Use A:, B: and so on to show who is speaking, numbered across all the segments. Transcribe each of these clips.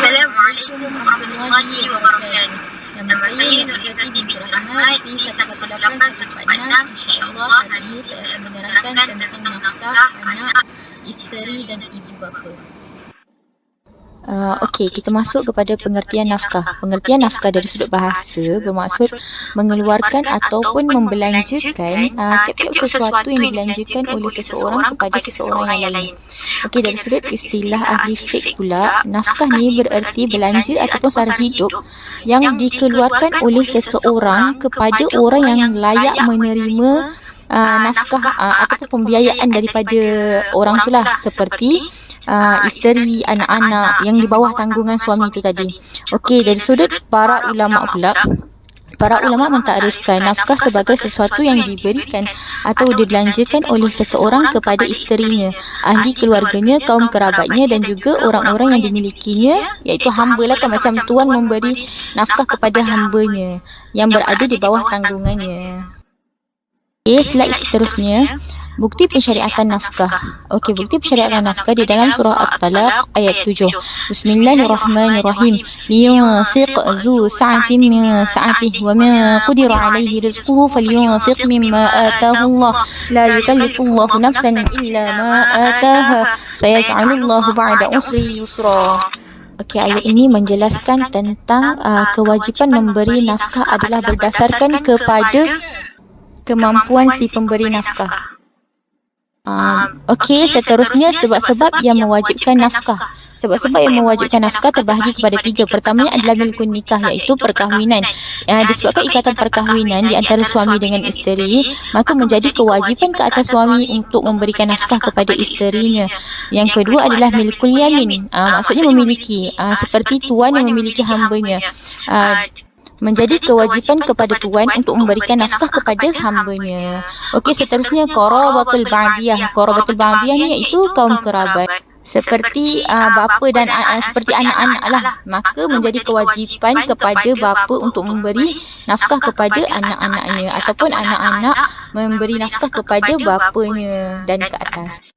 A: Assalamualaikum warahmatullahi wabarakatuh. Nama saya Nur Izzati binti Rahmat P118-146. InsyaAllah hari ini saya akan menerangkan tentang nafkah anak, isteri dan ibu bapa. Okey, kita masuk kepada pengertian nafkah. Pengertian nafkah dari sudut bahasa bermaksud mengeluarkan ataupun membelanjakan tiap-tiap sesuatu yang dibelanjakan oleh seseorang kepada seseorang yang lain. Okey, dari sudut istilah ahli fiqh pula, nafkah ni bererti belanja ataupun sara hidup yang dikeluarkan oleh seseorang kepada orang yang layak menerima nafkah ataupun pembiayaan daripada orang itulah, seperti isteri, anak-anak yang di bawah tanggungan suami itu tadi. Okey, dari sudut para ulama pula, para ulama mentakrizkan nafkah sebagai sesuatu yang diberikan atau dibelanjakan oleh seseorang kepada isterinya, ahli keluarganya, kaum kerabatnya dan juga orang-orang yang dimilikinya, iaitu hamba lah kan, macam tuan memberi nafkah kepada hambanya yang berada di bawah tanggungannya. Slide seterusnya, bukti pensyariatan nafkah. Okey, bukti pensyariatan nafkah di dalam surah At-Talaq ayat 7. Bismillahirrahmanirrahim. Liyunfiq zu sa'atin min sa'atihi wa ma qudira 'alaihi rizquhu falyunfiq mimma ataahu Allah. La yukallifullahu nafsan illa ma ataaha. Sayaj'alullahu ba'da usri yusra. Okey, ayat ini menjelaskan tentang kewajipan memberi nafkah adalah berdasarkan kepada kemampuan si pemberi nafkah. Okey, seterusnya sebab-sebab yang mewajibkan nafkah. Sebab-sebab yang mewajibkan nafkah terbahagi kepada 3. Pertamanya adalah milkun nikah, iaitu perkahwinan. Disebabkan ikatan perkahwinan di antara suami dengan isteri, maka menjadi kewajipan ke atas suami untuk memberikan nafkah kepada isterinya. Yang kedua adalah milkul yamin, maksudnya memiliki, seperti tuan yang memiliki hambanya. Menjadi kewajipan kepada tuan untuk memberikan nafkah kepada hambanya. Okey, seterusnya qarabatul ba'diyah. Qarabatul ba'diyah ni iaitu kaum kerabat, seperti bapa dan seperti anak-anak lah. Maka menjadi kewajipan kepada bapa untuk memberi nafkah kepada anak-anaknya, ataupun anak-anak memberi nafkah kepada bapanya dan ke atas.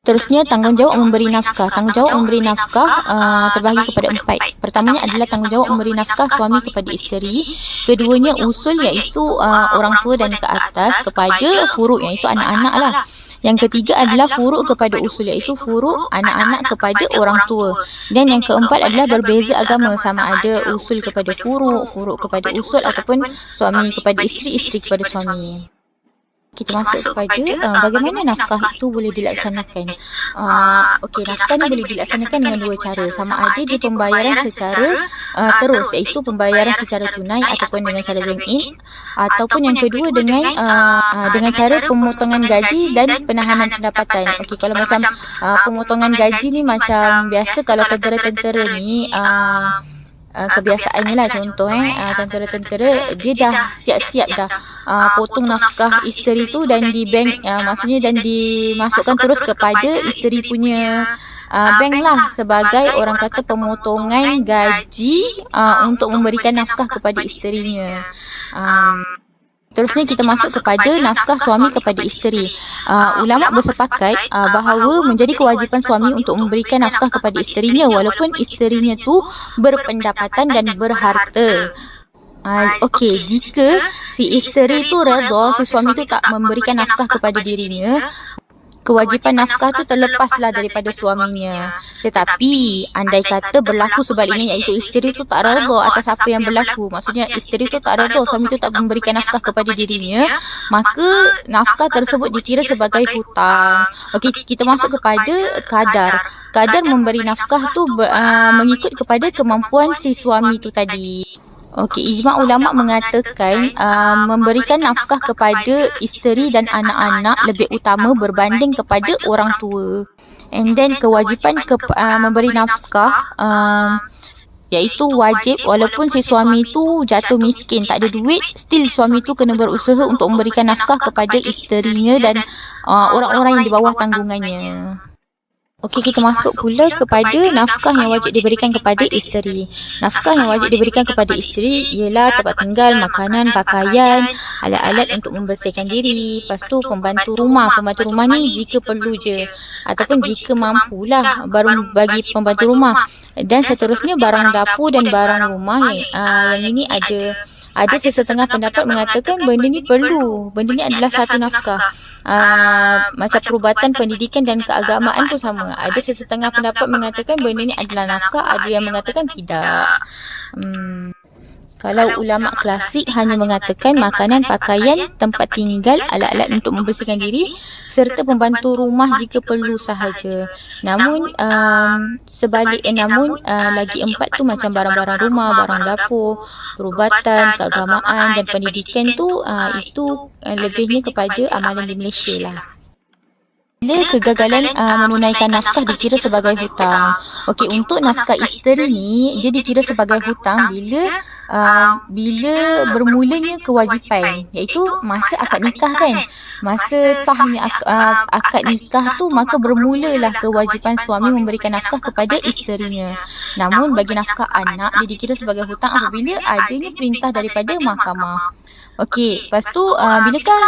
A: Terusnya, tanggungjawab memberi nafkah. Tanggungjawab memberi nafkah terbahagi kepada 4. Pertamanya adalah tanggungjawab memberi nafkah suami kepada isteri. Keduanya usul, iaitu orang tua dan ke atas, kepada furuk, iaitu anak-anak lah. Yang ketiga adalah furuk kepada usul, iaitu furuk anak-anak kepada orang tua. Dan yang keempat adalah berbeza agama, sama ada usul kepada furuk, furuk kepada usul, ataupun suami kepada isteri, isteri kepada suami. Kita masuk kepada bagaimana nafkah itu boleh dilaksanakan. Okey, nafkah ni boleh dilaksanakan dengan 2 cara. Sama ada di pembayaran secara terus, iaitu pembayaran secara tunai ataupun dengan cara bank in, ataupun yang kedua dengan cara pemotongan gaji dan penahanan pendapatan. Okey, kalau macam pemotongan gaji ni macam biasa kalau tentera-tentera ni kebiasaannya lah, contoh tentera-tentera dia dah siap-siap dah potong nafkah isteri tu dan di bank, maksudnya dan dimasukkan terus kepada isteri punya bank lah, sebagai orang kata pemotongan gaji untuk memberikan nafkah kepada isterinya. Terusnya kita masuk kepada nafkah suami kepada isteri. Ulama bersepakat bahawa menjadi kewajipan suami untuk memberikan nafkah kepada isterinya walaupun isterinya tu berpendapatan dan berharta. Okey, jika si isteri tu redha, si suami tu tak memberikan nafkah kepada dirinya, kewajipan nafkah tu terlepaslah daripada suaminya. Tetapi andai kata berlaku sebaliknya, iaitu isteri tu tak redha atas apa yang berlaku, maksudnya isteri tu tak redha, suami tu tak memberikan nafkah kepada dirinya, maka nafkah tersebut dikira sebagai hutang. Okey, kita masuk kepada kadar. Kadar memberi nafkah tu mengikut kepada kemampuan si suami tu tadi. Okey, ijma' ulama mengatakan memberikan nafkah kepada isteri dan anak-anak lebih utama berbanding kepada orang tua. And then kewajipan memberi nafkah iaitu wajib walaupun si suami tu jatuh miskin, tak ada duit, still suami tu kena berusaha untuk memberikan nafkah kepada isterinya dan orang-orang yang di bawah tanggungannya. Okey, kita masuk pula kepada nafkah yang wajib diberikan kepada isteri. Nafkah yang wajib diberikan kepada isteri ialah tempat tinggal, makanan, pakaian, alat-alat untuk membersihkan diri. Lepas tu pembantu rumah. Pembantu rumah ni jika perlu je ataupun jika mampulah baru bagi pembantu rumah. Dan seterusnya barang dapur dan barang rumah yang ini ada sesetengah pendapat mengatakan benda ni perlu. Benda ni adalah satu nafkah. Macam perubatan, pendidikan dan keagamaan tu sama. Ada sesetengah pendapat mengatakan benda ni adalah nafkah, ada yang mengatakan tidak. Kalau ulama klasik hanya mengatakan makanan, pakaian, tempat tinggal, alat-alat untuk membersihkan diri serta pembantu rumah jika perlu sahaja. Namun lagi 4 tu macam barang-barang rumah, barang dapur, perubatan, keagamaan dan pendidikan tu itu lebihnya kepada amalan di Malaysia lah. Bila kegagalan menunaikan nafkah dikira sebagai hutang. Okey, untuk nafkah isteri ni dia dikira sebagai hutang bila bermulanya kewajipan, iaitu masa akad nikah kan. Masa sahnya akad nikah tu maka bermulalah kewajipan suami memberikan nafkah kepada isterinya. Namun bagi nafkah anak dia dikira sebagai hutang apabila adanya perintah daripada mahkamah. Okey, lepas tu bilakah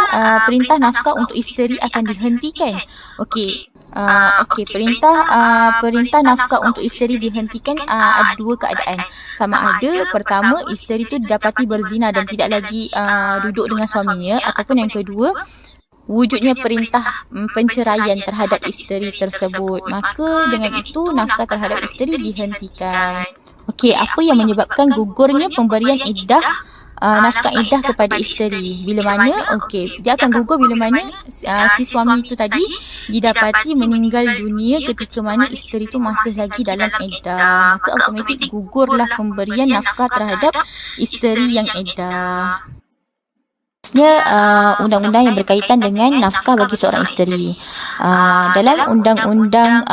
A: perintah nafkah untuk isteri akan dihentikan? Okey, perintah nafkah untuk isteri dihentikan ada 2 keadaan. Sama ada pertama isteri tu didapati berzina dan tidak lagi duduk dengan suaminya, ataupun yang kedua wujudnya perintah penceraian terhadap isteri tersebut. Maka dengan itu nafkah terhadap isteri dihentikan. Okey, apa yang menyebabkan gugurnya pemberian iddah nafkah iddah kepada isteri? Bila mana? Okey, dia akan gugur bila mana si suami itu tadi didapati meninggal dunia ketika mana isteri itu masih lagi dalam iddah. Maka automatik gugurlah pemberian nafkah terhadap isteri yang iddah. Undang-undang yang berkaitan dengan nafkah bagi seorang isteri. Dalam Undang-Undang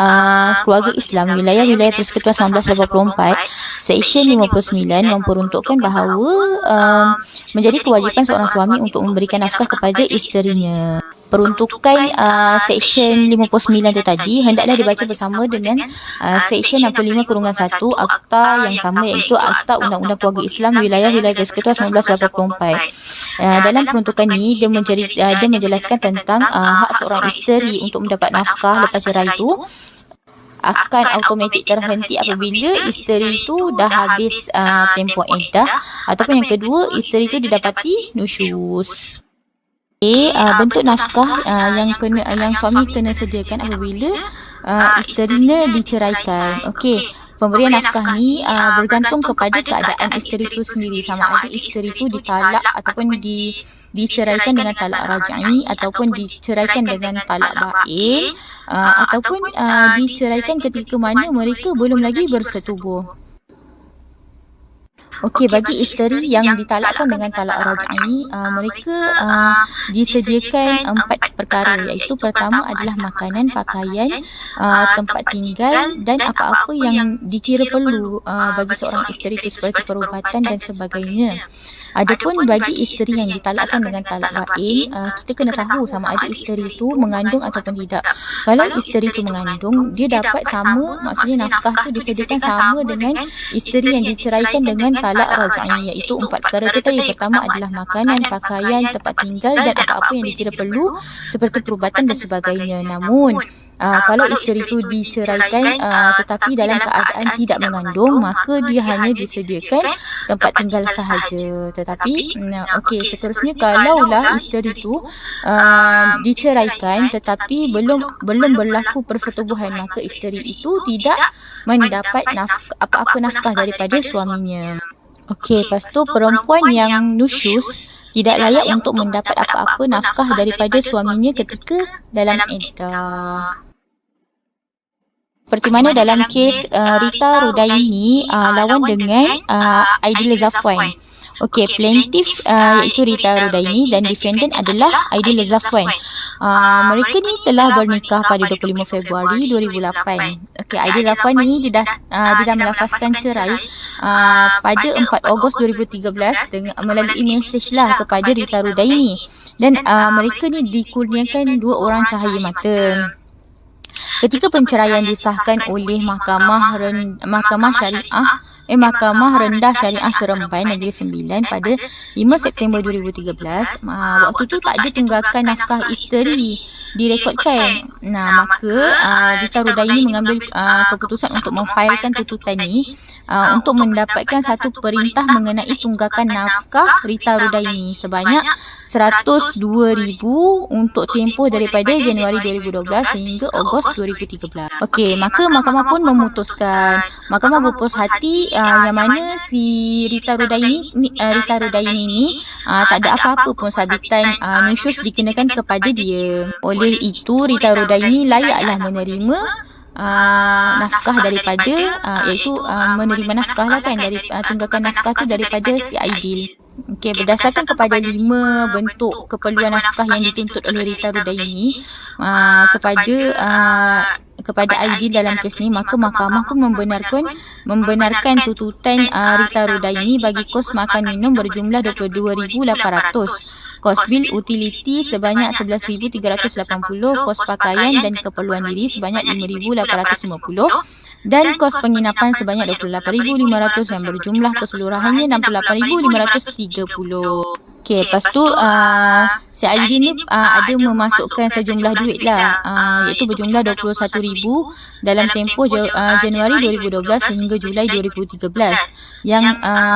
A: Keluarga Islam Wilayah-Wilayah Persekutuan 1984, Seksyen 59 memperuntukkan bahawa menjadi kewajipan seorang suami untuk memberikan nafkah kepada isterinya. Peruntukan Seksyen 59 itu tadi hendaklah dibaca bersama dengan Seksyen 65/1 Akta yang sama, iaitu Akta Undang-Undang Keluarga Islam Wilayah-Wilayah Persekutuan 1984. Dalam peruntukan ini dia menjelaskan tentang hak seorang isteri untuk mendapat nafkah lepas cerai itu akan automatik terhenti apabila isteri itu dah habis tempoh iddah, ataupun yang kedua isteri itu didapati nusyuz. Bentuk nafkah yang suami kena sediakan apabila isterinya diceraikan. Okey, pemberian nafkah ni bergantung kepada keadaan isteri itu sendiri, sama ada isteri itu ditalak ataupun diceraikan dengan talak raj'i, ataupun diceraikan dengan talak bain, ataupun diceraikan ketika mana mereka belum lagi bersetubuh. Okey, bagi isteri yang ditalakkan dengan talak raj'i, mereka disediakan 4 perkara, iaitu pertama adalah makanan, pakaian, tempat tinggal dan apa-apa yang dikira perlu bagi seorang isteri itu seperti perubatan dan sebagainya. Adapun bagi isteri yang ditalakkan dengan talak bain, kita kena tahu sama ada isteri itu mengandung ataupun tidak. Kalau isteri itu mengandung, dia dapat sama, maksudnya nafkah tu disediakan sama dengan isteri yang diceraikan dengan talak raj'i, iaitu 4 perkara itu tadi. Pertama adalah makanan, pakaian, tempat tinggal dan apa-apa yang dikira perlu seperti perubatan dan sebagainya. Namun kalau isteri itu diceraikan tetapi dalam keadaan tidak mengandung, maka dia hanya disediakan tempat tinggal sahaja. Tetapi okey, seterusnya kalaulah isteri itu diceraikan tetapi belum berlaku persetubuhan, maka isteri itu tidak mendapat apa-apa nafkah daripada suaminya. Okey, lepas tu perempuan yang nusyuz tidak layak untuk mendapat apa-apa nafkah daripada suaminya ketika dalam iddah. Seperti mana dalam kes Rita Rudaini lawan dengan Aidil Zafwan. Okey, plaintiff iaitu Rita Rudaini dan defendant adalah Aidil Zafwan. Mereka ni telah bernikah pada 25 Februari 2008. Okey, Aidil Zafwan ni dia dah melafazkan cerai pada 4 Ogos 2013 melalui mesej lah kepada Rita Rudaini. Dan mereka ni dikurniakan 2 orang cahaya mata. Ketika penceraian disahkan oleh Mahkamah Rendah Syariah Seremban Negeri Sembilan pada 5 September 2013, waktu tu tak ada tunggakan nafkah isteri direkodkan. Maka Rita Rudaini mengambil keputusan untuk memfailkan tuntutan ni untuk mendapatkan satu perintah mengenai tunggakan nafkah Rita Rudaini sebanyak 102,000 untuk tempoh daripada Januari 2012 sehingga Ogos 2013. Okey, maka mahkamah pun memutuskan. Mahkamah berpuas hati yang mana si Rita Rudaini ni tak ada apa-apa pun sabitan nusyus dikenakan kepada dia. Oleh itu Rita Rudaini layaklah menerima nafkah daripada iaitu menerima nafkah lah kan, dari tunggakan nafkah tu daripada si Aidil. Okey, berdasarkan kepada 5 bentuk keperluan nafkah yang dituntut oleh Rita Rudaini kepada Aidil dalam kes ni, maka mahkamah pun membenarkan tuntutan Rita Rudaini bagi kos makan minum berjumlah 22,800, kos bil utiliti sebanyak 11,380, kos pakaian dan keperluan diri sebanyak 5,850 dan kos penginapan sebanyak 28,500 yang berjumlah keseluruhannya 68,530. Okey, lepas tu si Aidil ni ada memasukkan sejumlah duit lah, iaitu berjumlah 21,000 dalam tempoh Januari 2012 sehingga Julai 2013 yang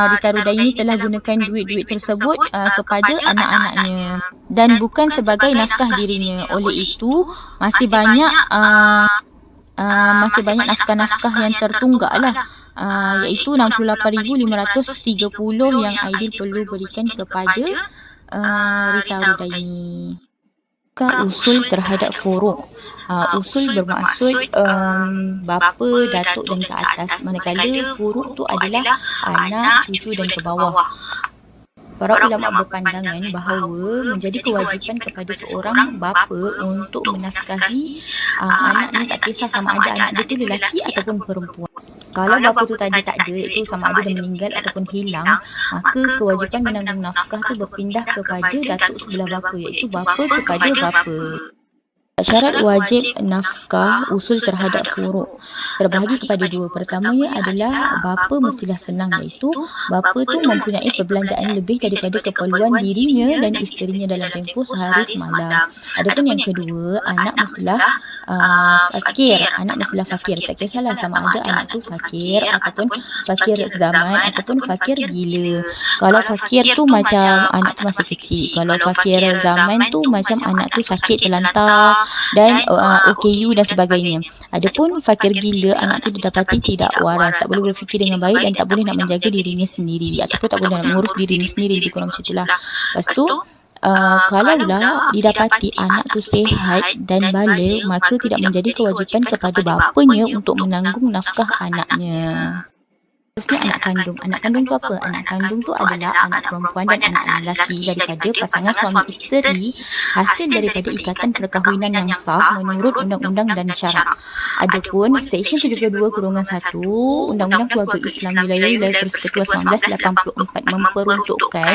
A: Rita Rudaini telah gunakan duit-duit tersebut kepada anak-anaknya dan bukan sebagai nafkah dirinya. Oleh itu masih banyak nafkah-nafkah yang tertunggak lah, iaitu 68,530 yang Aidil perlu berikan kepada Rita Rudaini. Usul terhadap furuk. Usul bermaksud bapa, datuk dan ke atas, manakala furuk tu adalah anak, cucu dan ke bawah. Para ulama berpandangan bahawa menjadi kewajipan kepada seorang bapa untuk menafkahi anaknya, tak kisah sama ada anak dia tu lelaki ataupun perempuan. Kalau bapa tu tadi tak ada, iaitu sama ada dia meninggal ataupun hilang, maka kewajipan menanggung nafkah tu berpindah kepada datuk sebelah bapa, iaitu bapa kepada bapa. Syarat wajib nafkah usul terhadap furuk terbahagi kepada 2. Pertamanya adalah bapa mestilah senang, iaitu bapa tu mempunyai perbelanjaan lebih daripada keperluan dirinya dan isterinya dalam tempoh sehari semalam. Adapun yang kedua, anak mestilah fakir. Anak mestilah fakir, tak kisahlah sama ada anak tu fakir ataupun fakir zaman ataupun fakir gila. Kalau fakir tu macam anak tu masih kecil, kalau fakir zaman tu macam anak tu sakit terlantar dan OKU dan sebagainya. Adapun fakir gila, anak tu didapati tidak waras, tak boleh berfikir dengan baik dan tak boleh nak menjaga dirinya sendiri ataupun tak boleh nak mengurus dirinya sendiri, lebih kurang macam itulah. Lepas tu kalaulah didapati anak tu sihat dan balik, maka tidak menjadi kewajipan kepada bapanya untuk menanggung nafkah anaknya. Terusnya anak kandung. Anak kandung tu apa? Anak kandung tu adalah anak perempuan dan anak lelaki daripada pasangan suami isteri hasil daripada ikatan perkahwinan yang sah menurut undang-undang dan syarak. Adapun Seksyen 72/1 Undang-Undang Keluarga Islam Wilayah Persekutuan 1984 memperuntukkan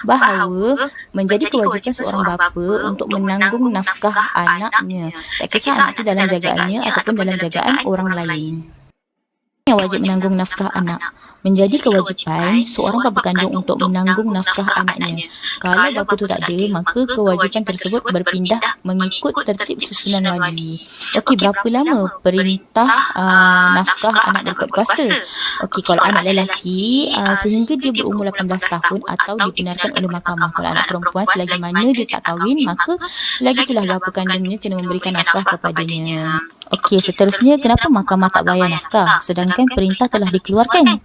A: bahawa menjadi kewajipan seorang bapa untuk menanggung nafkah anaknya, tak kisah anak itu dalam jagaannya ataupun dalam jagaan orang lain. Yang wajib menanggung nafkah anak. Menjadi kewajipan seorang bapa kandung untuk menanggung nafkah anaknya. Kalau bapa tu tak ada, maka kewajipan tersebut berpindah mengikut tertib susunan wali. Okey, berapa lama perintah nafkah anak berkuat kuasa? Okey, kalau anak lelaki sehingga dia berumur 18 tahun atau dibenarkan oleh mahkamah. Kalau anak perempuan selagi mana dia tak kahwin, maka selagi itulah bapa kandungnya kena memberikan nafkah kepadanya. Okey, seterusnya kenapa mahkamah tak bayar nafkah sedangkan perintah telah dikeluarkan?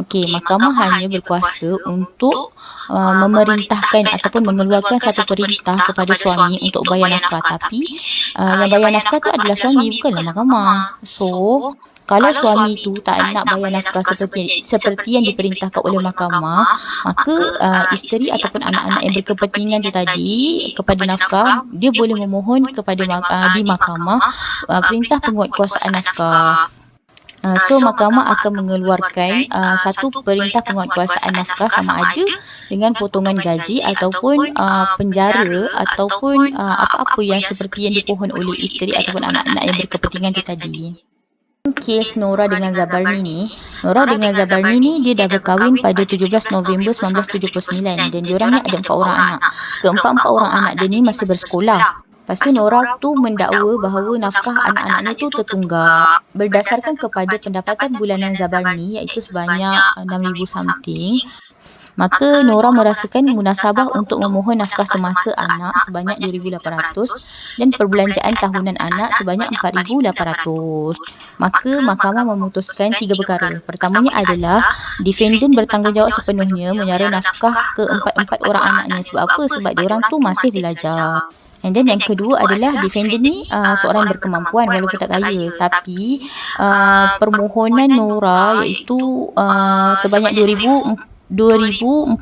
A: Okey, mahkamah hanya berkuasa untuk memerintahkan ataupun mengeluarkan satu perintah kepada suami untuk bayar nafkah, tapi yang bayar nafkah tu adalah suami, bukanlah mahkamah. So, kalau suami tu tak nak bayar nafkah seperti yang diperintahkan oleh mahkamah, maka isteri ataupun anak-anak yang berkepentingan tu tadi kepada nafkah, dia boleh memohon kepada di mahkamah perintah penguatkuasaan nafkah. So mahkamah akan mengeluarkan satu perintah penguatkuasaan nafkah sama ada dengan potongan gaji ataupun penjara ataupun apa-apa yang seperti yang dipohon oleh isteri ataupun anak-anak yang berkepentingan tu tadi. Kes Nora dengan Zabarni ni, Nora dengan Zabarni ni dia dah berkahwin pada 17 November 1979 dan diorang ni ada 4 orang anak. Keempat-empat orang anak dia ni masih bersekolah. Lepas tu Nora tu mendakwa bahawa nafkah anak-anaknya tu tertunggak. Berdasarkan kepada pendapatan bulanan Zabarni iaitu sebanyak 6,000 something, maka Nora merasakan munasabah untuk memohon nafkah semasa anak sebanyak 2,800 dan perbelanjaan tahunan anak sebanyak 4,800. Maka mahkamah memutuskan 3 perkara. Pertamanya adalah defendant bertanggungjawab sepenuhnya menyara nafkah ke empat-empat orang anaknya. Sebab apa? Sebab diorang tu masih belajar. And then yang kedua adalah defendant ni seorang yang berkemampuan walaupun tak kaya, tapi permohonan Nora iaitu sebanyak 2,400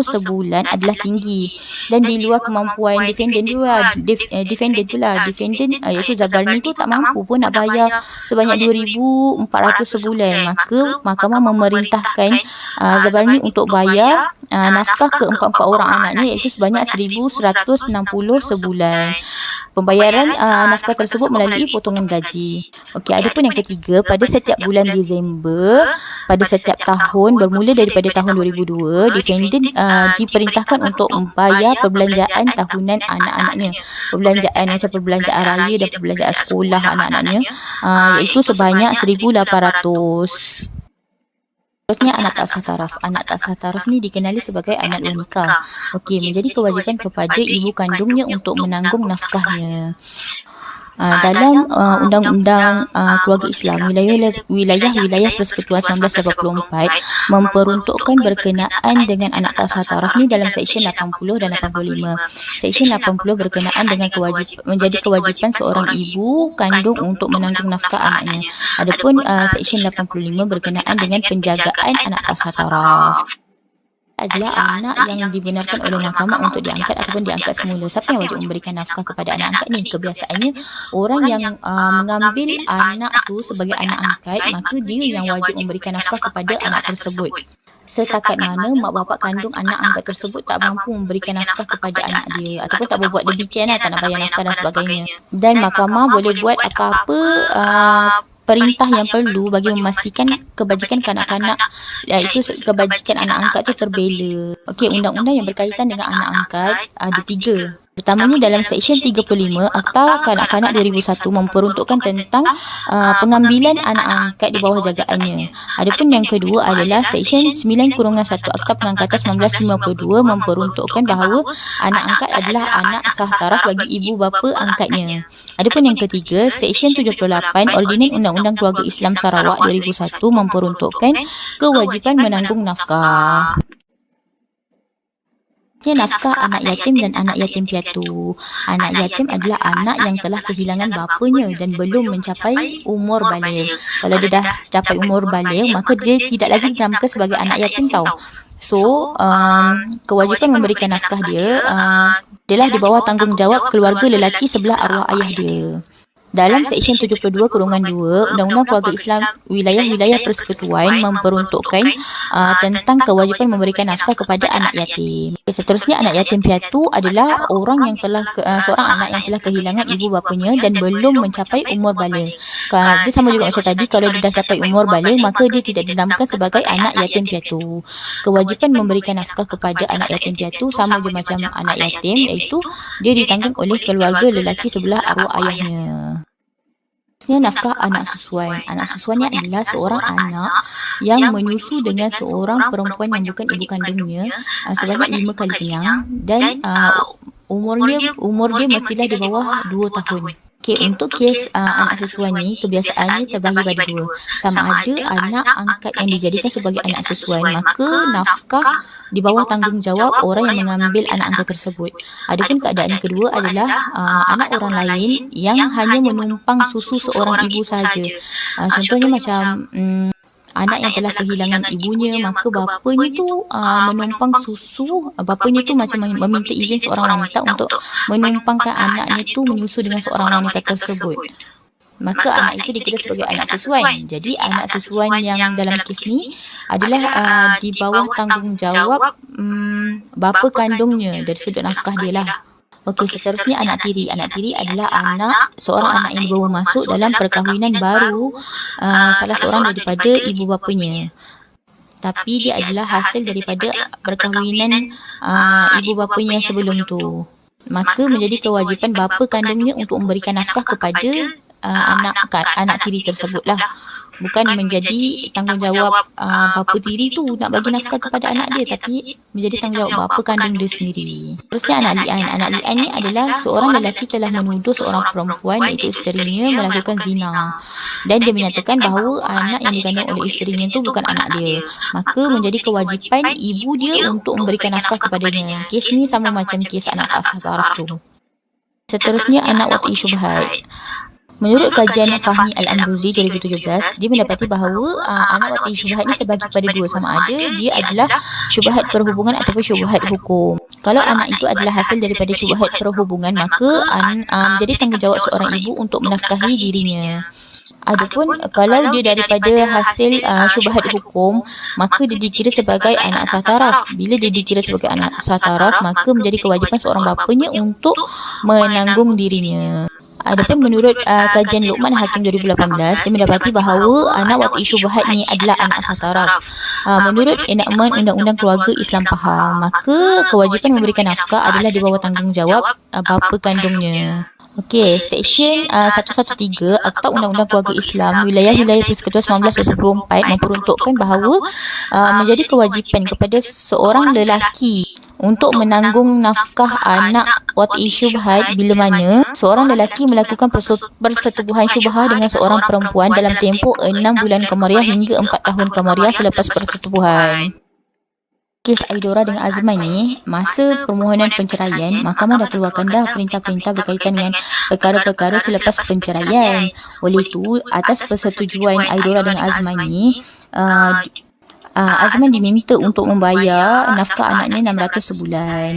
A: sebulan adalah tinggi dan di luar kemampuan defendant tu lah. Defendant iaitu Zabarni tu tak mampu pun nak bayar sebanyak 2,400 sebulan. Maka mahkamah memerintahkan Zabarni untuk bayar nafkah ke empat-empat orang anaknya iaitu sebanyak 1,160 sebulan. Pembayaran nafkah tersebut melalui potongan gaji. Okey, ada pun yang ketiga, pada setiap bulan Disember pada setiap tahun bermula daripada tahun 2002, defendant diperintahkan untuk membayar perbelanjaan tahunan anak-anaknya. Perbelanjaan macam perbelanjaan raya dan perbelanjaan sekolah anak-anaknya iaitu sebanyak 1,800. Seterusnya anak tak sah taraf. Anak tak sah taraf ni dikenali sebagai anak luar nikah. Okey, menjadi kewajipan kepada ibu kandungnya untuk menanggung nafkahnya. Dalam Undang-Undang Keluarga Islam, wilayah Persekutuan 1984 memperuntukkan berkenaan dengan anak tak sah taraf ni dalam Seksyen 80 dan 85. Seksyen 80 berkenaan dengan menjadi kewajipan seorang ibu kandung untuk menanggung nafkah anaknya. Adapun Seksyen 85 berkenaan dengan penjagaan anak tak sah taraf adalah anak yang dibenarkan oleh mahkamah untuk diangkat ataupun diangkat semula. Siapa yang wajib memberikan nafkah kepada anak angkat ni? Kebiasaannya orang yang mengambil anak tu sebagai anak angkat, maka dia yang wajib memberikan nafkah kepada anak tersebut. Setakat mana mak bapak kandung anak angkat tersebut tak mampu memberikan nafkah kepada anak dia ataupun tak berbuat demikian tak nak bayar nafkah dan sebagainya. Dan mahkamah boleh buat apa-apa perintah yang perlu bagi memastikan kebajikan kanak-kanak, iaitu kebajikan anak angkat tu terbela. Okey, undang-undang yang berkaitan dengan anak angkat ada 3. Pertamanya dalam Seksyen 35 Akta Kanak-Kanak 2001 memperuntukkan tentang pengambilan anak angkat di bawah jagaannya. Adapun yang kedua adalah Seksyen 9-1 Akta Pengangkatan 1952 memperuntukkan bahawa anak angkat adalah anak sah taraf bagi ibu bapa angkatnya. Adapun yang ketiga, Seksyen 78 Ordinan Undang-Undang Keluarga Islam Sarawak 2001 memperuntukkan kewajipan menanggung nafkah. Nafkah anak yatim dan anak yatim piatu. Anak yatim adalah anak yang telah kehilangan bapanya dan belum mencapai umur baligh. Kalau dia dah capai umur baligh, maka dia tidak lagi dinamakan sebagai anak yatim tau. So, kewajipan memberikan nafkah dia adalah di bawah tanggungjawab keluarga lelaki sebelah arwah ayah dia. Dalam Seksyen 72-2 Undang-Undang Keluarga Islam Wilayah Persekutuan memperuntukkan tentang kewajipan memberikan nafkah kepada anak yatim. Seterusnya anak yatim piatu adalah orang yang telah seorang anak yang telah kehilangan ibu bapanya dan belum mencapai umur baligh. Dia sama juga macam tadi, kalau dia dah capai umur baligh maka dia tidak dinamakan sebagai anak yatim piatu. Kewajipan memberikan nafkah kepada anak yatim piatu sama je macam anak yatim, iaitu dia ditanggung oleh keluarga lelaki sebelah arwah ayahnya. Nafkah anak susuan. Anak susuan ni adalah seorang anak yang menyusu dengan seorang perempuan yang bukan ibu kandungnya sebanyak 5 kali kenyang dan umur dia mestilah di bawah 2 tahun. Okey, untuk kes anak susuan ni kebiasaannya terbahagi pada 2. Sama ada anak angkat yang dijadikan sebagai anak susuan, maka nafkah di bawah tanggungjawab orang yang mengambil anak angkat tersebut. Adapun keadaan kedua adalah anak orang lain yang hanya menumpang susu seorang ibu sahaja. Contohnya macam anak yang telah kehilangan ibunya, maka bapanya tu menumpang susu. Bapanya tu macam meminta izin seorang wanita untuk menumpangkan anaknya tu menyusu dengan seorang wanita tersebut. maka anak itu dikira sebagai anak susuan. Jadi anak susuan yang dalam kes ni adalah di bawah tanggungjawab bapa kandungnya dari sudut nafkah dia lah. Okey, seterusnya anak tiri. Anak tiri adalah seorang anak yang dibawa masuk dalam perkahwinan baru salah seorang daripada ibu bapanya. Tapi dia adalah hasil daripada perkahwinan ibu bapanya sebelum tu. Maka menjadi kewajipan bapa kandungnya untuk memberikan nafkah kepada anak tiri tersebut lah. Bukan menjadi tanggungjawab bapa tiri tu nak bagi nafkah kepada anak dia, tapi menjadi tanggungjawab bapa kandung dia sendiri. Terusnya anak li'an. Anak li'an ni adalah seorang lelaki telah menuduh seorang perempuan iaitu isterinya melakukan zina, dan dia menyatakan bahawa anak yang dikandung oleh isterinya tu bukan anak dia. Maka menjadi kewajipan ibu dia untuk memberikan nafkah kepadanya. Kes ni sama macam kes anak tak sah taraf tu. Seterusnya anak wati syubhat. Menurut kajian Fahmi Al-Amruzi 2017, dia mendapati bahawa anak wati syubhat ni terbagi kepada dua, sama ada dia adalah syubhat perhubungan ataupun syubhat hukum. Kalau anak itu adalah hasil daripada syubhat perhubungan, maka menjadi tanggungjawab seorang ibu untuk menafkahi dirinya. Adapun kalau dia daripada hasil syubhat hukum, maka dia dikira sebagai anak sah taraf. Bila dia dikira sebagai anak sah taraf, maka menjadi kewajipan seorang bapanya untuk menanggung dirinya. Adapun menurut kajian Luqman Hakim 2018, dia mendapati bahawa anak wati syubhat ni adalah anak sah taraf. Menurut enakmen Undang-Undang Keluarga Islam Pahang, maka kewajipan memberikan nafkah adalah di bawah tanggungjawab bapa kandungnya. Okey, Seksyen 113 Akta Undang-Undang Keluarga Islam Wilayah-Wilayah Persekutuan 1924 memperuntukkan bahawa menjadi kewajipan kepada seorang lelaki untuk menanggung nafkah anak wati syubhat bila mana seorang lelaki melakukan persetubuhan syubhah dengan seorang perempuan dalam tempoh 6 bulan kamariah hingga 4 tahun kamariah selepas persetubuhan. Kes Aidora dengan Azman ni, masa permohonan penceraian, mahkamah dah keluarkan dah perintah-perintah berkaitan dengan perkara-perkara selepas penceraian. Oleh itu, atas persetujuan Aidora dengan Azman ni, Azman diminta untuk membayar nafkah anaknya 600 sebulan.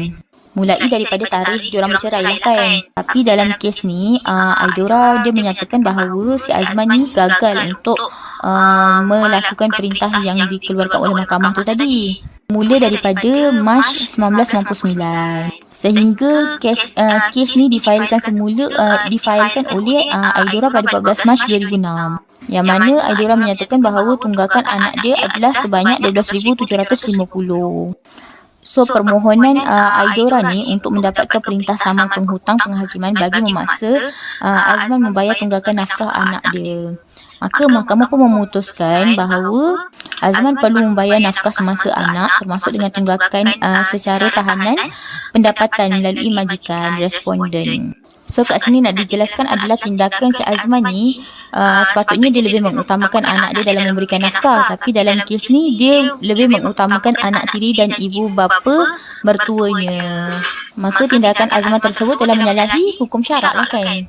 A: Mulai daripada tarikh diorang bercerai lah kan. Tapi dalam kes ni, Aidora dia menyatakan bahawa si Azman ni gagal untuk melakukan perintah yang dikeluarkan oleh mahkamah tu tadi. Mula daripada Mac 1999 sehingga kes ni difailkan oleh Aidora pada 14 Mac 2006, yang mana Aidora menyatakan bahawa tunggakan anak dia adalah sebanyak 12,750. So permohonan Aidora ni untuk mendapatkan perintah saman penghutang penghakiman bagi memaksa Azman membayar tunggakan nafkah anak dia. Maka mahkamah pun memutuskan bahawa Azman perlu membayar nafkah semasa anak termasuk dengan tunggakan secara tahanan pendapatan melalui majikan responden. So kat sini nak dijelaskan adalah tindakan si Azman ni sepatutnya dia lebih mengutamakan anak dia dalam memberikan nafkah, tapi dalam kes ni dia lebih mengutamakan anak tiri dan ibu bapa mertuanya. Maka tindakan Azman tersebut telah menyalahi hukum syarak lah kan.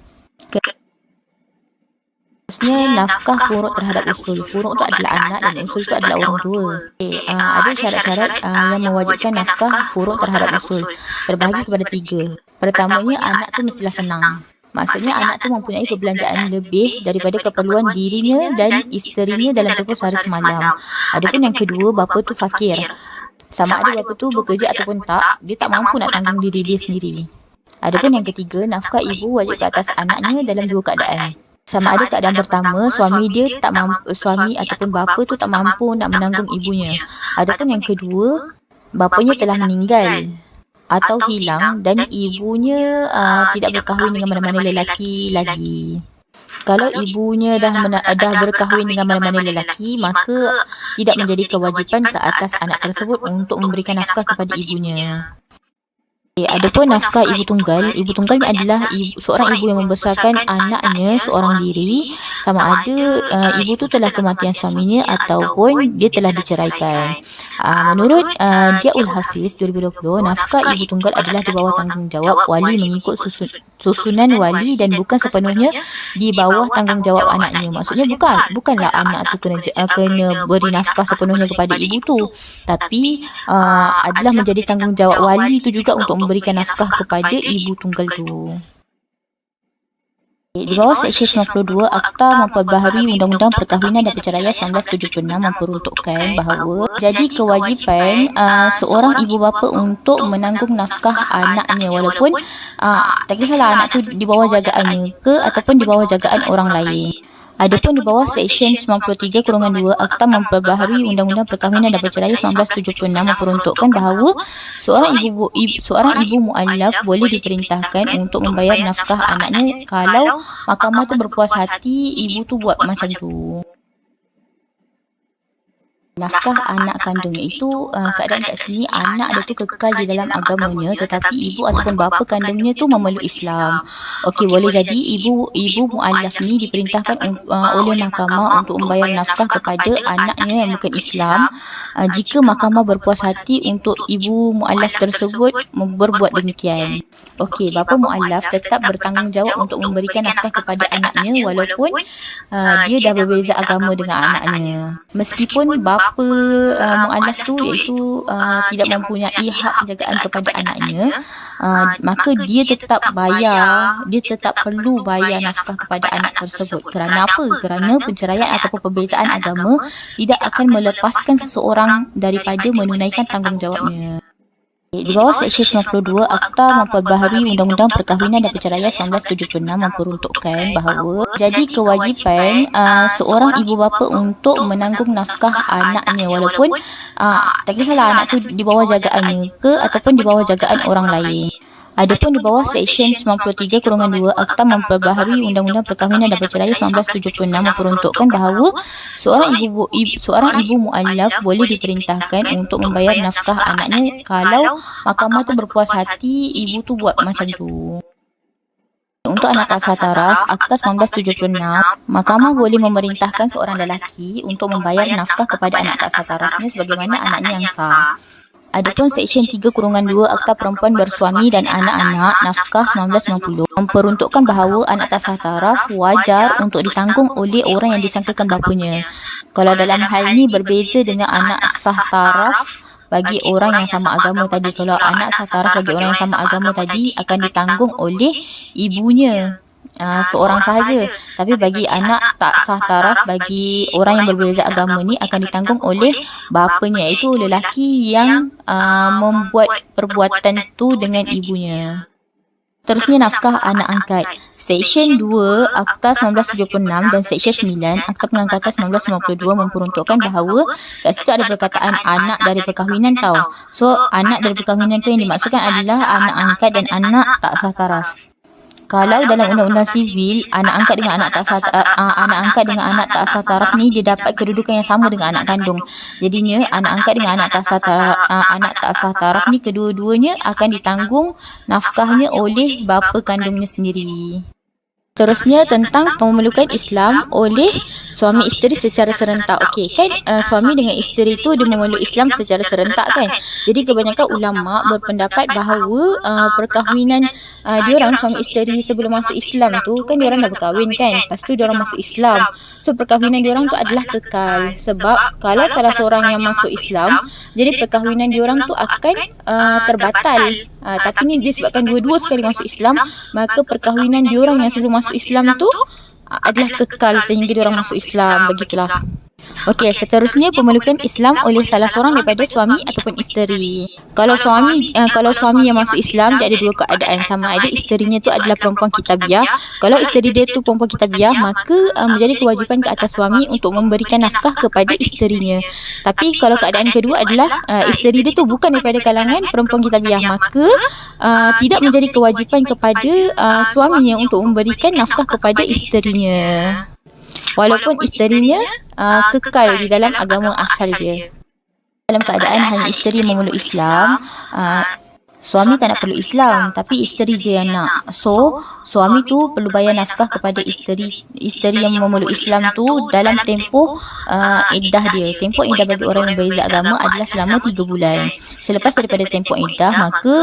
A: Seterusnya nafkah furuk terhadap usul. Furuk tu adalah anak dan usul tu adalah orang tua. Ada syarat-syarat yang mewajibkan nafkah furuk terhadap usul. Terbahagi kepada 3. Pertamanya, anak tu mestilah senang. Maksudnya anak tu mempunyai perbelanjaan lebih daripada keperluan dirinya dan isterinya dalam tempoh sehari semalam. Adapun yang kedua, bapa tu fakir. Sama ada bapa tu bekerja ataupun tak, dia tak mampu nak tanggung diri dia sendiri. Adapun yang ketiga, nafkah ibu wajib ke atas anaknya dalam 2 keadaan. Sama ada keadaan pertama, suami ataupun bapa tu tak mampu nak menanggung ibunya. Adapun yang kedua, bapanya telah meninggal atau hilang dan ibunya tidak berkahwin dengan mana-mana lelaki lagi. Kalau ibunya dah berkahwin dengan mana-mana lelaki, maka tidak menjadi kewajipan ke atas anak tersebut untuk memberikan nafkah kepada ibunya. Adapun nafkah ibu tunggal ni adalah seorang ibu yang membesarkan anaknya seorang diri, sama ada ibu tu telah kematian suaminya ataupun dia telah diceraikan. Menurut Diaul Hafiz 2020, nafkah ibu tunggal adalah di bawah tanggungjawab wali mengikut susunan wali dan bukan sepenuhnya di bawah tanggungjawab anaknya. Maksudnya bukanlah anak tu kena beri nafkah sepenuhnya kepada ibu tu, tapi adalah menjadi tanggungjawab wali tu juga untuk memberikan nafkah kepada ibu tunggal tu. Di bawah Seksyen 92, Akta Memperbaharui Undang-Undang Perkahwinan dan Perceraian 1976 memperuntukkan bahawa jadi kewajipan seorang ibu bapa untuk menanggung nafkah anaknya walaupun tak kisahlah anak tu di bawah jagaannya ke ataupun di bawah jagaan orang lain. Adapun di bawah Seksyen 93-2 Akta Memperbaharui Undang-Undang Perkahwinan dan Perceraian 1976 memperuntukkan bahawa seorang ibu mu'allaf boleh diperintahkan untuk membayar nafkah anaknya kalau mahkamah tu berpuas hati ibu tu buat macam tu. Nafkah anak kandungnya itu keadaan kat sini anak dia tu kekal di dalam agamanya tetapi ibu ataupun bapa kandungnya tu memeluk Islam. Okey, boleh jadi ibu mu'allaf ni diperintahkan oleh mahkamah untuk membayar nafkah kepada anaknya yang bukan Islam jika mahkamah berpuas hati untuk ibu mu'allaf tersebut berbuat demikian. Okey, bapa mu'allaf tetap bertanggungjawab untuk memberikan nafkah kepada anaknya walaupun dia dah berbeza agama dengan anaknya. Meskipun bapa mu'allaf tu iaitu tidak mempunyai hak penjagaan kepada anaknya, maka dia tetap perlu bayar nafkah kepada anak tersebut. Kerana apa? Kerana penceraian ataupun perbezaan agama tidak akan melepaskan seseorang daripada menunaikan tanggungjawabnya. Di bawah Seksyen 92, Akta Memperbaharui Undang-Undang Perkahwinan dan Perceraian 1976 memperuntukkan bahawa jadi kewajipan seorang ibu bapa untuk menanggung nafkah anaknya walaupun tak kisahlah anak tu di bawah jagaannya ke ataupun di bawah jagaan orang lain. Adapun di bawah Seksyen 93-2 Akta Memperbaharui Undang-Undang Perkahwinan dan Perceraian 1976 memperuntukkan bahawa seorang ibu mu'allaf boleh diperintahkan untuk membayar nafkah anaknya kalau mahkamah tu berpuas hati ibu tu buat macam tu. Untuk anak tak sah taraf, Akta 1976, mahkamah boleh memerintahkan seorang lelaki untuk membayar nafkah kepada anak tak sah tarafnya sebagaimana anaknya yang sah. Adapun Seksyen 3-2 Akta Perempuan Bersuami dan Anak-anak Nafkah 1990 memperuntukkan bahawa anak tak sah taraf wajar untuk ditanggung oleh orang yang disangkakan bapanya. Kalau dalam hal ni berbeza dengan anak sah taraf bagi orang yang sama agama tadi. Kalau anak sah taraf bagi orang yang sama agama tadi akan ditanggung oleh ibunya seorang sahaja, tapi bagi anak tak sah taraf bagi orang yang berbeza agama ni akan ditanggung oleh bapanya iaitu lelaki yang membuat perbuatan tu dengan ibunya. Terusnya nafkah anak angkat. Seksyen 2 Akta 1976 dan Seksyen 9 Akta Pengangkatan 1952 memperuntukkan bahawa kat situ ada perkataan anak dari perkahwinan tau. So anak dari perkahwinan tu yang dimaksudkan adalah anak angkat dan anak tak sah taraf. Kalau dalam undang-undang sivil anak angkat dengan anak tak sah taraf ni dia dapat kedudukan yang sama dengan anak kandung. Jadinya anak angkat dengan anak tak sah taraf ni kedua-duanya akan ditanggung nafkahnya oleh bapa kandungnya sendiri. Terusnya tentang pemelukan Islam oleh suami isteri secara serentak. Okey, kan suami dengan isteri tu dia memeluk Islam secara serentak kan. Jadi kebanyakan ulama berpendapat bahawa perkahwinan diorang suami isteri sebelum masuk Islam tu kan diorang dah berkahwin kan. Lepas tu diorang masuk Islam. So perkahwinan diorang tu adalah kekal. Sebab kalau salah seorang yang masuk Islam, jadi perkahwinan diorang tu akan terbatal. Tapi ni disebabkan dua-dua sekali masuk Islam, maka perkahwinan diorang yang sebelum masuk Islam tu adalah kekal sehingga diorang masuk Islam. Begitulah. Okey, seterusnya pemelukan Islam oleh salah seorang daripada suami ataupun isteri. Kalau suami yang masuk Islam dia ada dua keadaan, sama ada isterinya tu adalah perempuan kitabiah. Kalau isteri dia tu perempuan kitabiah, maka menjadi kewajipan ke atas suami untuk memberikan nafkah kepada isterinya. Tapi kalau keadaan kedua adalah isteri dia tu bukan daripada kalangan perempuan kitabiah, maka tidak menjadi kewajipan kepada suaminya untuk memberikan nafkah kepada isterinya. Walaupun isterinya kekal di dalam agama asal dia. Dalam keadaan hanya isteri memeluk Islam, suami tak nak perlu Islam, tapi isteri je yang nak. So, suami tu perlu bayar nafkah kepada isteri yang memeluk Islam tu dalam tempoh iddah dia. Tempoh iddah bagi orang yang berbeza agama adalah selama 3 bulan. Selepas daripada tempoh iddah, maka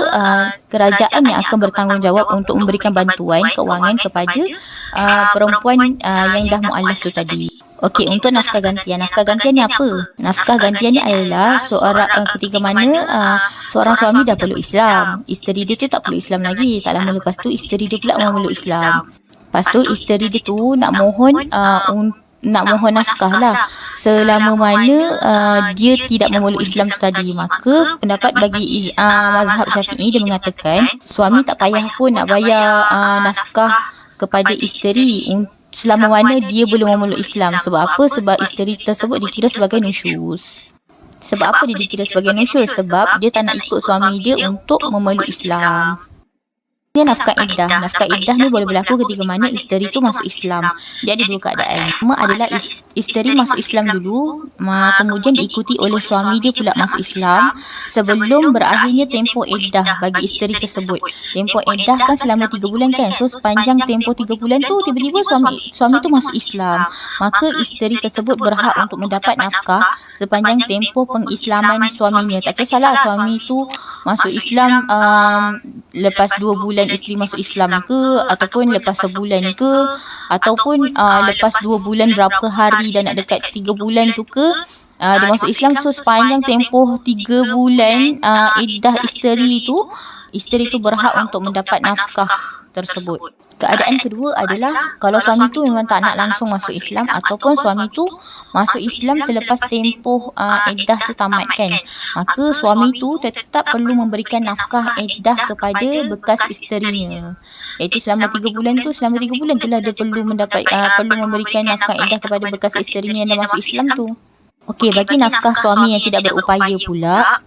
A: kerajaan yang akan bertanggungjawab untuk memberikan bantuan kewangan kepada perempuan yang dah mu'allaf tu tadi. Okey, untuk nafkah gantian. Nafkah gantian ni apa? Nafkah gantian ni adalah ketika mana seorang suami dah peluk Islam, isteri dia tu tak peluk Islam lagi. Tak lama lepas tu isteri dia pula memeluk Islam. Lepas tu isteri dia tu nak mohon nafkah lah, selama mana dia tidak memeluk Islam tu tadi. Maka pendapat bagi mazhab Syafi'i, dia mengatakan suami tak payah pun nak bayar nafkah kepada isteri selama mana dia belum memeluk Islam. Sebab apa? Sebab isteri tersebut dikira sebagai nusyuz. Sebab apa dia dikira sebagai nusyuz? Sebab dia tak nak ikut suami dia untuk memeluk Islam. Dia nafkah iddah. Nafkah iddah ni boleh berlaku ketika mana isteri tu masuk Islam. Dia ada dua keadaan. Pertama adalah isteri masuk Islam dulu, kemudian diikuti oleh suami dia pula masuk Islam sebelum berakhirnya tempoh iddah bagi isteri tersebut. Tempoh iddah kan selama 3 bulan kan. So sepanjang tempoh 3 bulan tu tiba-tiba suami tu masuk Islam. Maka isteri tersebut berhak untuk mendapat nafkah sepanjang tempoh pengislaman suaminya. Tak kisahlah suami tu masuk Islam lepas 2 bulan isteri masuk Islam ke, ataupun lepas sebulan ke, ataupun lepas 2 bulan berapa hari dan nak dekat 3 bulan tu ke, dia masuk Islam. So sepanjang tempoh 3 bulan iddah isteri tu berhak untuk mendapat nafkah tersebut. Keadaan kedua adalah kalau suami tu memang tak nak langsung masuk Islam, ataupun suami tu masuk Islam selepas tempoh iddah tu tamat kan, maka suami tu tetap perlu memberikan nafkah iddah kepada bekas isterinya. Iaitu selama 3 bulan tu, selama 3 bulan tu lah dia perlu memberikan nafkah iddah kepada bekas isterinya yang dah masuk Islam tu. Okey, bagi nafkah suami yang tidak berupaya pula,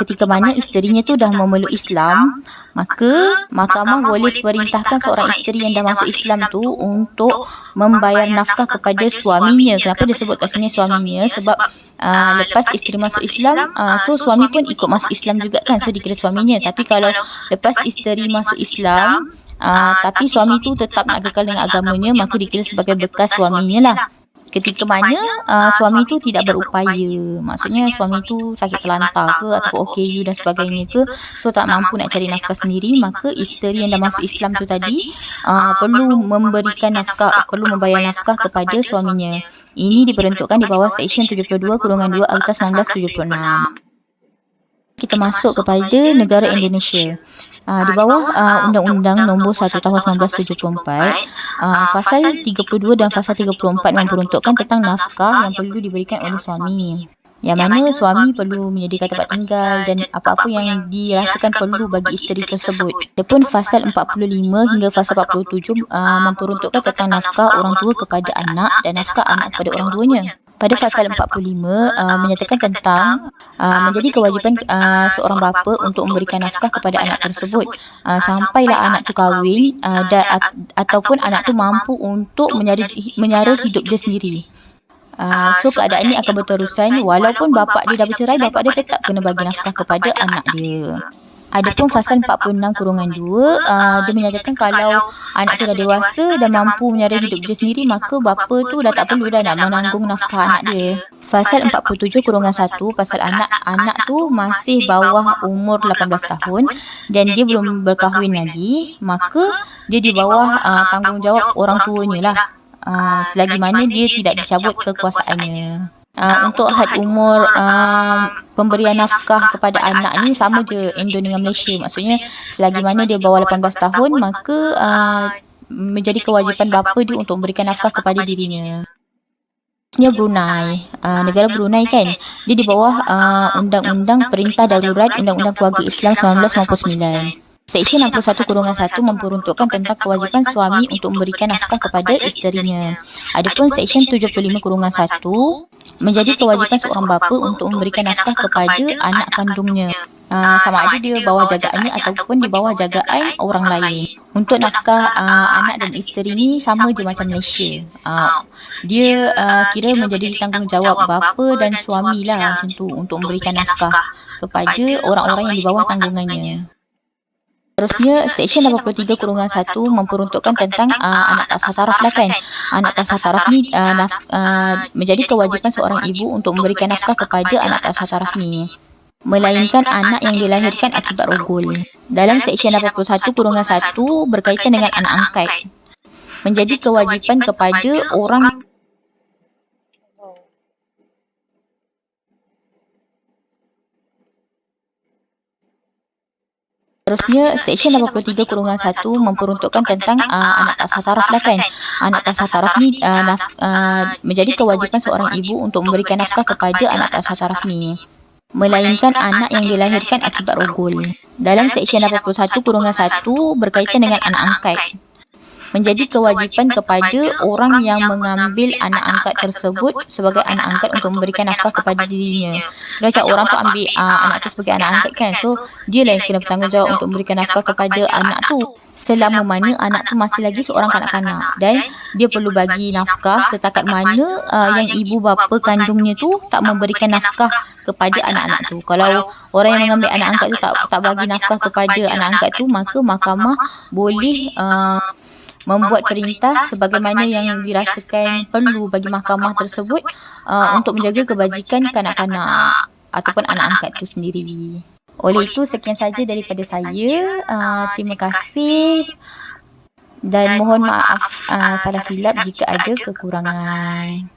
A: ketika mana isterinya tu dah memeluk Islam, maka mahkamah boleh perintahkan seorang isteri yang dah masuk Islam tu untuk membayar nafkah kepada suaminya. Kenapa dia sebut kat sini suaminya? Sebab lepas isteri masuk Islam, so suami pun ikut masuk Islam juga kan, so dikira suaminya. Tapi kalau lepas isteri masuk Islam, tapi suami tu tetap nak kekal dengan agamanya, maka dikira sebagai bekas suaminya lah. Ketika mana suami tu tidak berupaya, maksudnya suami tu sakit terlantar ke, ataupun OKU dan sebagainya ke, so tak mampu nak cari nafkah sendiri, maka isteri yang dah masuk Islam tu tadi perlu memberikan nafkah, perlu membayar nafkah kepada suaminya. Ini diperuntukkan di bawah Seksyen 72/2 Akta 1976. Kita masuk kepada negara Indonesia. Di bawah Undang-Undang Nombor 1 Tahun 1974, Fasal 32 dan Fasal 34 memperuntukkan tentang nafkah yang perlu diberikan oleh suami. Yang mana suami perlu menyediakan tempat tinggal dan apa-apa yang dirasakan perlu bagi isteri tersebut. Adapun Fasal 45 hingga Fasal 47 memperuntukkan tentang nafkah orang tua kepada anak dan nafkah anak kepada orang tuanya. Pada Fasal 45 menyatakan tentang menjadi kewajipan seorang bapa untuk memberikan nafkah kepada anak tersebut sampailah anak tu kahwin ataupun anak tu mampu untuk menyara hidup dia sendiri. So keadaan ini akan berterusan walaupun bapa dia dah bercerai, bapa dia tetap kena bagi nafkah kepada anak dia. Adapun Fasal 46/2 dia menyatakan kalau anak tu dah dewasa dan mampu menyara hidup dia sendiri, maka bapa tu dah tak perlu dah nak menanggung nafkah anak dia. Fasal 47/1 pasal anak tu masih bawah umur 18 tahun dan dia belum berkahwin lagi, maka dia di bawah tanggungjawab orang tuanya lah, selagi mana dia tidak dicabut kekuasaannya. Untuk had umur pemberian nafkah kepada anak ni sama je Indo dengan Malaysia. Maksudnya selagi mana dia bawah 18 tahun, maka menjadi kewajipan bapa dia untuk memberikan nafkah kepada dirinya. Brunei, negara Brunei kan, dia di bawah Undang-Undang Perintah Darurat Undang-Undang Keluarga Islam 1999. Seksyen 61/1 memperuntukkan tentang kewajipan suami untuk memberikan nafkah kepada isterinya. Adapun Seksyen 75/1 menjadi kewajipan seorang bapa untuk memberikan nafkah kepada anak kandungnya. Sama ada dia bawah jagaannya ataupun di bawah jagaan orang lain. Untuk nafkah anak dan isteri ni sama je macam Malaysia. Dia kira menjadi tanggungjawab bapa dan suami lah macam tu untuk memberikan nafkah kepada orang-orang yang di bawah tanggungannya. Terusnya, Seksyen 83/1 memperuntukkan tentang anak tak sah taraf lah kan. Anak tak sah taraf ni menjadi kewajipan seorang ibu untuk memberikan nafkah kepada anak tak sah taraf ni, melainkan anak yang dilahirkan akibat rogol. Dalam Seksyen 81/1 berkaitan dengan anak angkat, menjadi kewajipan kepada orang Seterusnya, Seksyen 83/1 memperuntukkan tentang anak tak sah taraf lah kan. Anak tak sah taraf ni menjadi kewajipan seorang ibu untuk memberikan nafkah kepada anak tak sah taraf ni, melainkan anak yang dilahirkan akibat rogol. Dalam Seksyen 81/1 berkaitan dengan anak angkat, menjadi kewajipan kepada orang yang mengambil anak angkat tersebut sebagai anak angkat untuk memberikan nafkah kepada dirinya. Macam orang tu ambil anak tu sebagai anak angkat kan, so dia lah yang kena bertanggungjawab untuk memberikan nafkah kepada anak tu selama mana anak tu masih lagi seorang kanak-kanak, dan dia perlu bagi nafkah setakat mana yang ibu bapa kandungnya tu tak memberikan nafkah kepada anak-anak tu. Kalau orang yang mengambil anak angkat tu tak bagi nafkah kepada anak angkat tu, maka mahkamah boleh membuat perintah sebagaimana yang dirasakan perlu bagi mahkamah tersebut untuk menjaga kebajikan kanak-kanak ataupun anak angkat itu sendiri. Oleh itu, sekian saja daripada saya. Terima kasih dan mohon maaf salah silap jika ada kekurangan.